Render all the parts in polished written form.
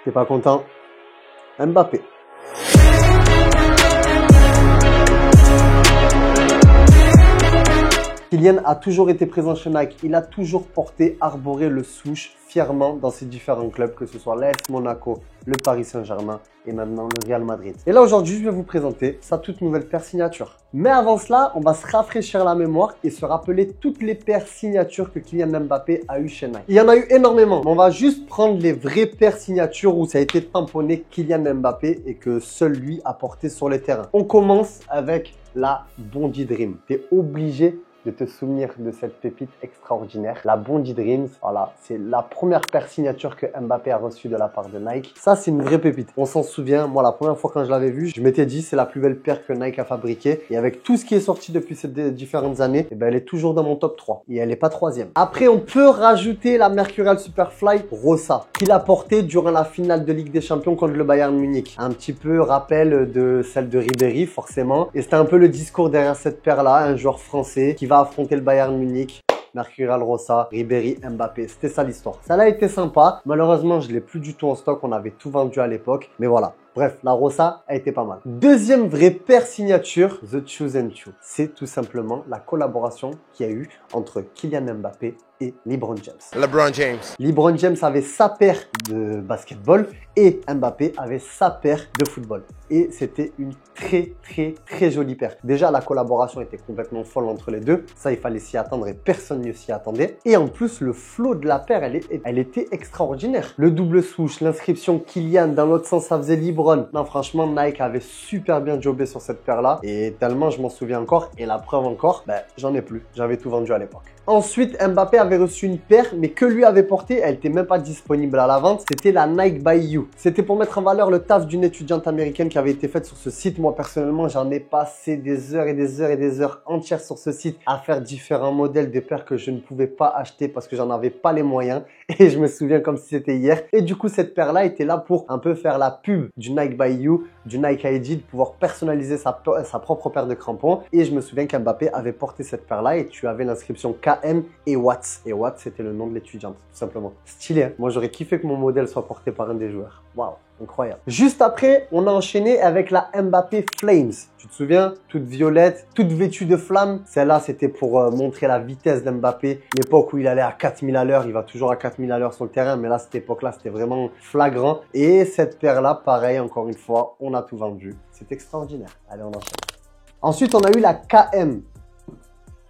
T'es pas content? Mbappé. Kylian a toujours été présent chez Nike. Il a toujours porté, arboré le swoosh fièrement dans ses différents clubs, que ce soit l'AS Monaco, le Paris Saint-Germain et maintenant le Real Madrid. Et là, aujourd'hui, je vais vous présenter sa toute nouvelle paire signature. Mais avant cela, on va se rafraîchir la mémoire et se rappeler toutes les paires signatures que Kylian Mbappé a eues chez Nike. Il y en a eu énormément, mais on va juste prendre les vraies paires signatures où ça a été tamponné Kylian Mbappé et que seul lui a porté sur les terrains. On commence avec la Bondi Dream. Tu es obligé de te souvenir de cette pépite extraordinaire. La Bondi Dreams, voilà, c'est la première paire signature que Mbappé a reçue de la part de Nike. Ça, c'est une vraie pépite. On s'en souvient, moi, la première fois quand je l'avais vue, je m'étais dit, c'est la plus belle paire que Nike a fabriquée. Et avec tout ce qui est sorti depuis ces différentes années, eh ben, elle est toujours dans mon top 3. Et elle n'est pas troisième. Après, on peut rajouter la Mercurial Superfly Rossa, qu'il a portée durant la finale de Ligue des Champions contre le Bayern Munich. Un petit peu rappel de celle de Ribéry, forcément. Et c'était un peu le discours derrière cette paire-là, un joueur français qui va affronter le Bayern Munich, Mercurial Rossa, Ribéry, Mbappé. C'était ça l'histoire. Ça a été sympa. Malheureusement, je ne l'ai plus du tout en stock. On avait tout vendu à l'époque. Mais voilà. Bref, la Rossa a été pas mal. Deuxième vraie paire signature, The Chosen Two. C'est tout simplement la collaboration qu'il y a eu entre Kylian Mbappé et LeBron James. LeBron James avait sa paire de basketball et Mbappé avait sa paire de football. Et c'était une très jolie paire. Déjà, la collaboration était complètement folle entre les deux. Ça, il fallait s'y attendre et personne ne s'y attendait. Et en plus, le flow de la paire, elle était extraordinaire. Le double swoosh, l'inscription Kylian, dans l'autre sens, ça faisait LeBron. Non, franchement, Nike avait super bien jobé sur cette paire-là. Et tellement, je m'en souviens encore. Et la preuve encore, ben, j'en ai plus. J'avais tout vendu à l'époque. Ensuite, Mbappé avait reçu une paire, mais que lui avait portée, elle n'était même pas disponible à la vente. C'était la Nike by You. C'était pour mettre en valeur le taf d'une étudiante américaine qui avait été faite sur ce site. Moi, personnellement, j'en ai passé des heures et des heures et des heures entières sur ce site à faire différents modèles de paires que je ne pouvais pas acheter parce que j'en avais pas les moyens. Et je me souviens comme si c'était hier. Et du coup, cette paire-là était là pour un peu faire la pub du Nike by You, du Nike ID, de pouvoir personnaliser sa propre paire de crampons. Et je me souviens qu'Mbappé avait porté cette paire-là et tu avais l'inscription KM et Watts. Et Watts, c'était le nom de l'étudiante, tout simplement. Stylé, hein? Moi, j'aurais kiffé que mon modèle soit porté par un des joueurs. Waouh, incroyable. Juste après, on a enchaîné avec la Mbappé Flames. Tu te souviens? Toute violette, toute vêtue de flammes. Celle-là, c'était pour montrer la vitesse d'Mbappé. L'époque où il allait à 4000 à l'heure, il va toujours à 4000 à l'heure sur le terrain. Mais là, cette époque-là, c'était vraiment flagrant. Et cette paire-là, pareil, encore une fois, on a tout vendu. C'est extraordinaire. Allez, on enchaîne. Ensuite, on a eu la KM.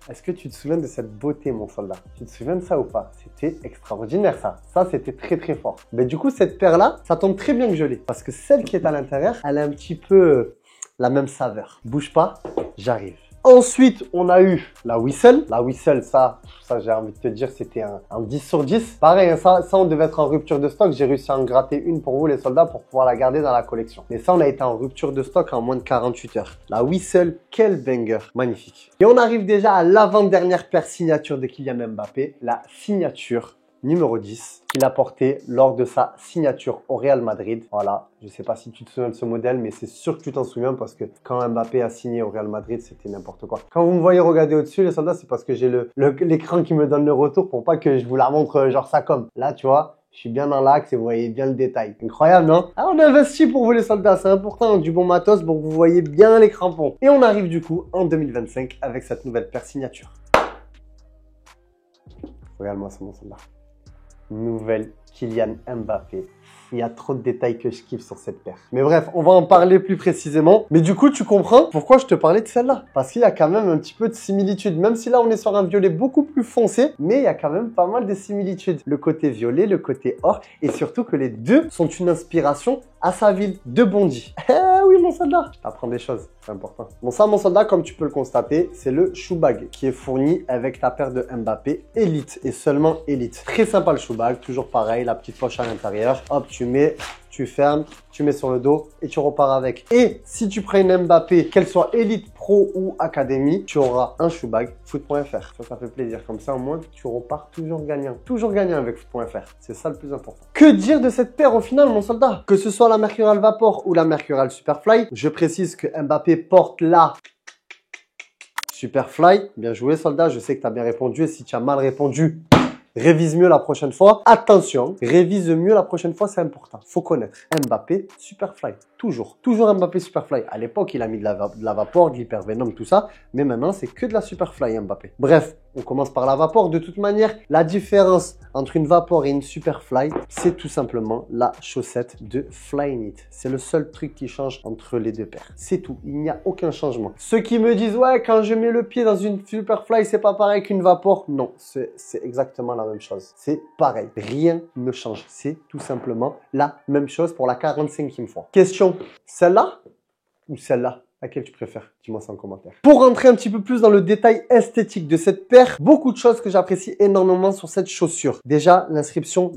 Est-ce que tu te souviens de cette beauté, mon soldat? Tu te souviens de ça ou pas? C'était extraordinaire, ça. Ça, c'était très fort. Mais du coup, cette paire-là, ça tombe très bien que je l'ai. Parce que celle qui est à l'intérieur, elle a un petit peu la même saveur. Bouge pas, j'arrive. Ensuite, on a eu la Whistle. La Whistle, ça j'ai envie de te dire, c'était un 10 sur 10. Pareil, hein, ça, on devait être en rupture de stock. J'ai réussi à en gratter une pour vous, les soldats, pour pouvoir la garder dans la collection. Mais ça, on a été en rupture de stock en moins de 48 heures. La Whistle, quel banger. Magnifique. Et on arrive déjà à l'avant-dernière paire signature de Kylian Mbappé. La signature numéro 10 qu'il a porté lors de sa signature au Real Madrid. Voilà, je ne sais pas si tu te souviens de ce modèle, mais c'est sûr que tu t'en souviens parce que quand Mbappé a signé au Real Madrid, c'était n'importe quoi. Quand vous me voyez regarder au-dessus, les soldats, c'est parce que j'ai l'écran qui me donne le retour pour pas que je vous la montre genre ça comme. Là, tu vois, je suis bien dans l'axe et vous voyez bien le détail. Incroyable, non? Ah, on investit pour vous les soldats, c'est important, du bon matos pour que vous voyez bien les crampons. Et on arrive du coup en 2025 avec cette nouvelle paire signature. Regarde-moi ça, mon soldat. Nouvelle Kylian Mbappé. Il y a trop de détails que je kiffe sur cette paire. Mais bref, on va en parler plus précisément. Mais du coup, tu comprends pourquoi je te parlais de celle-là. Parce qu'il y a quand même un petit peu de similitude. Même si là, on est sur un violet beaucoup plus foncé, mais il y a quand même pas mal de similitudes. Le côté violet, le côté or. Et surtout que les deux sont une inspiration à sa ville de Bondy. Eh oui, mon soldat. Je t'apprends des choses. C'est important. Bon, ça, mon soldat, comme tu peux le constater, c'est le shoe bag qui est fourni avec ta paire de Mbappé Elite et seulement Elite. Très sympa le shoe bag. Toujours pareil, la petite poche à l'intérieur. Hop, tu mets, tu fermes, tu mets sur le dos et tu repars avec. Et si tu prends une Mbappé, qu'elle soit Elite, Pro ou Académie, tu auras un shoe bag foot.fr. Ça fait plaisir. Comme ça, au moins, tu repars toujours gagnant. Toujours gagnant avec foot.fr. C'est ça le plus important. Que dire de cette paire au final, mon soldat? Que ce soit la Mercurial Vapor ou la Mercurial Superfly, je précise que Mbappé porte la Superfly. Bien joué, soldat. Je sais que tu as bien répondu et si tu as mal répondu, Révise mieux la prochaine fois. Attention, révise mieux la prochaine fois, c'est important. Faut connaître. Mbappé, Superfly. Toujours. Toujours Mbappé, Superfly. À l'époque, il a mis de la vapor, de l'hypervenom, tout ça. Mais maintenant, c'est que de la Superfly, Mbappé. Bref, on commence par la vapor. De toute manière, la différence entre une vapor et une Superfly, c'est tout simplement la chaussette de Flyknit. C'est le seul truc qui change entre les deux paires. C'est tout. Il n'y a aucun changement. Ceux qui me disent, ouais, quand je mets le pied dans une Superfly, c'est pas pareil qu'une vapor. Non, c'est exactement la même chose. C'est pareil. Rien ne change. C'est tout simplement la même chose pour la 45e fois. Question, celle-là ou celle-là? Laquelle tu préfères? Dis-moi ça en commentaire. Pour rentrer un petit peu plus dans le détail esthétique de cette paire, beaucoup de choses que j'apprécie énormément sur cette chaussure. Déjà, l'inscription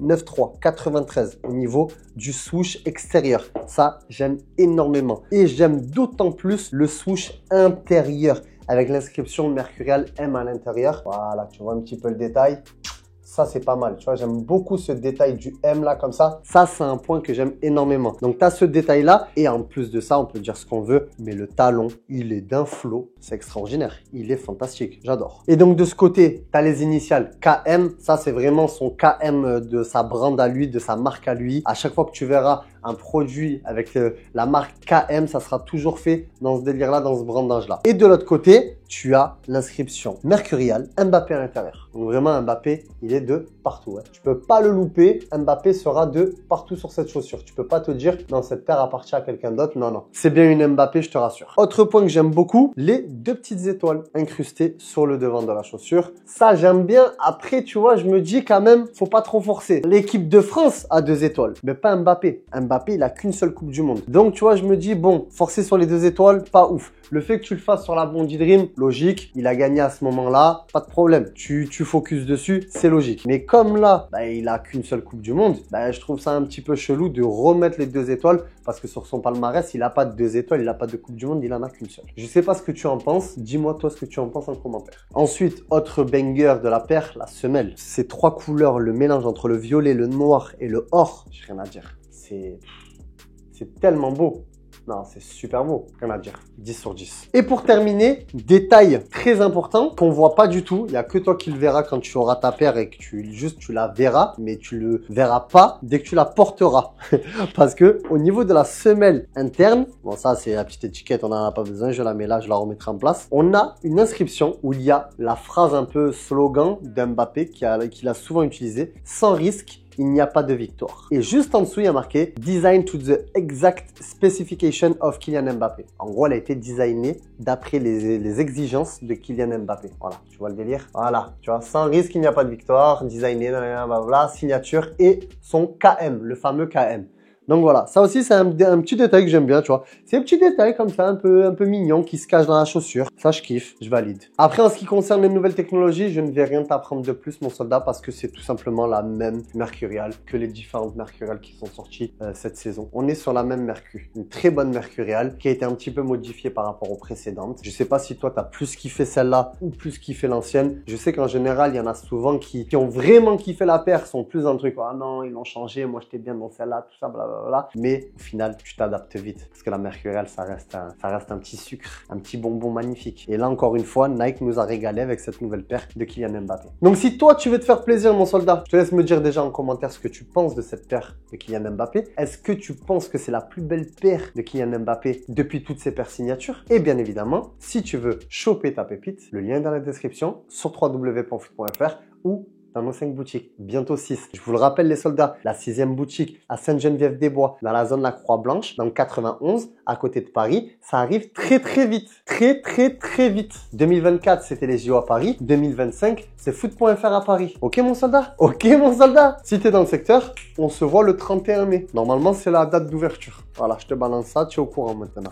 93 au niveau du swoosh extérieur. Ça, j'aime énormément. Et j'aime d'autant plus le swoosh intérieur avec l'inscription Mercurial M à l'intérieur. Voilà, tu vois un petit peu le détail. Ça, c'est pas mal. Tu vois, j'aime beaucoup ce détail du M là, comme ça. Ça, c'est un point que j'aime énormément. Donc, tu as ce détail-là. Et en plus de ça, on peut dire ce qu'on veut. Mais le talon, il est d'un flow. C'est extraordinaire. Il est fantastique. J'adore. Et donc, de ce côté, tu as les initiales KM. Ça, c'est vraiment son KM de sa brand à lui, de sa marque à lui. À chaque fois que tu verras un produit avec la marque KM, ça sera toujours fait dans ce délire-là, dans ce brandage-là. Et de l'autre côté, tu as l'inscription Mercurial Mbappé à l'intérieur. Donc vraiment, Mbappé, il est de partout. Ouais. Tu peux pas le louper. Mbappé sera de partout sur cette chaussure. Tu peux pas te dire, non, cette paire appartient à quelqu'un d'autre. Non, non. C'est bien une Mbappé, je te rassure. Autre point que j'aime beaucoup, les deux petites étoiles incrustées sur le devant de la chaussure. Ça, j'aime bien. Après, tu vois, je me dis quand même, faut pas trop forcer. L'équipe de France a 2 étoiles, mais pas Mbappé. Mbappé, il a qu'une seule Coupe du Monde. Donc, tu vois, je me dis, bon, forcer sur les 2 étoiles, pas ouf. Le fait que tu le fasses sur la Bondi Dream, logique. Il a gagné à ce moment-là, pas de problème. Tu focus dessus, c'est logique. Mais comme là, il a qu'une seule Coupe du Monde, je trouve ça un petit peu chelou de remettre les 2 étoiles parce que sur son palmarès, il n'a pas de 2 étoiles, il n'a pas de Coupe du Monde, il en a qu'une seule. Je sais pas ce que tu en penses. Dis-moi toi ce que tu en penses en commentaire. Ensuite, autre banger de la paire, la semelle. Ces 3 couleurs, le mélange entre le violet, le noir et le or, j'ai rien à dire. C'est tellement beau. Non, c'est super beau, rien à dire. 10 sur 10. Et pour terminer, détail très important qu'on voit pas du tout. Il n'y a que toi qui le verras quand tu auras ta paire et que tu la verras, mais tu le verras pas dès que tu la porteras. Parce que au niveau de la semelle interne, bon ça c'est la petite étiquette, on n'en a pas besoin, je la mets là, je la remettrai en place. On a une inscription où il y a la phrase un peu slogan d'Mbappé qu'il a souvent utilisé, sans risque. Il n'y a pas de victoire. Et juste en dessous, il y a marqué « Design to the exact specification of Kylian Mbappé ». En gros, elle a été designée d'après les exigences de Kylian Mbappé. Voilà, tu vois le délire? Voilà, tu vois, sans risque, il n'y a pas de victoire, designé, blablabla, signature et son KM, le fameux KM. Donc voilà, ça aussi c'est un petit détail que j'aime bien, tu vois. C'est un petit détail comme ça, un peu mignon qui se cache dans la chaussure. Ça, je kiffe, je valide. Après, en ce qui concerne les nouvelles technologies, je ne vais rien t'apprendre de plus, mon soldat, parce que c'est tout simplement la même Mercurial que les différentes Mercurial qui sont sorties cette saison. On est sur la même Mercu, une très bonne Mercurial qui a été un petit peu modifiée par rapport aux précédentes. Je sais pas si toi, tu as plus kiffé celle-là ou plus kiffé l'ancienne. Je sais qu'en général, il y en a souvent qui ont vraiment kiffé la paire, sont plus dans le truc, ah non, ils l'ont changé, moi j'étais bien dans celle-là, tout ça, blablabla. Mais au final, tu t'adaptes vite parce que la Mercurial, ça reste un petit sucre, un petit bonbon magnifique. Et là, encore une fois, Nike nous a régalé avec cette nouvelle paire de Kylian Mbappé. Donc, si toi, tu veux te faire plaisir, mon soldat, je te laisse me dire déjà en commentaire ce que tu penses de cette paire de Kylian Mbappé. Est-ce que tu penses que c'est la plus belle paire de Kylian Mbappé depuis toutes ces paires signatures? Et bien évidemment, si tu veux choper ta pépite, le lien est dans la description sur www.foot.fr ou dans nos 5 boutiques, bientôt 6. Je vous le rappelle les soldats, la 6e boutique à Sainte-Geneviève-des-Bois, dans la zone de la Croix-Blanche, dans le 91, à côté de Paris. Ça arrive très vite, très vite. 2024, c'était les JO à Paris. 2025, c'est foot.fr à Paris. Ok mon soldat? Ok mon soldat? Si t'es dans le secteur, on se voit le 31 mai. Normalement, c'est la date d'ouverture. Voilà, je te balance ça, tu es au courant maintenant.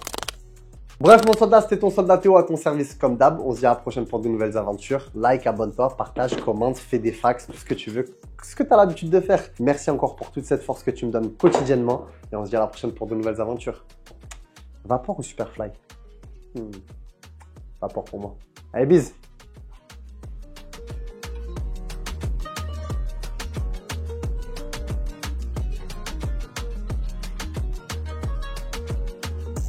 Bref, mon soldat, c'était ton soldat Théo à ton service comme d'hab. On se dit à la prochaine pour de nouvelles aventures. Like, abonne-toi, partage, commente, fais des fax, tout ce que tu veux, ce que tu as l'habitude de faire. Merci encore pour toute cette force que tu me donnes quotidiennement. Et on se dit à la prochaine pour de nouvelles aventures. Vapor ou Superfly? Vapor pour moi. Allez, bise!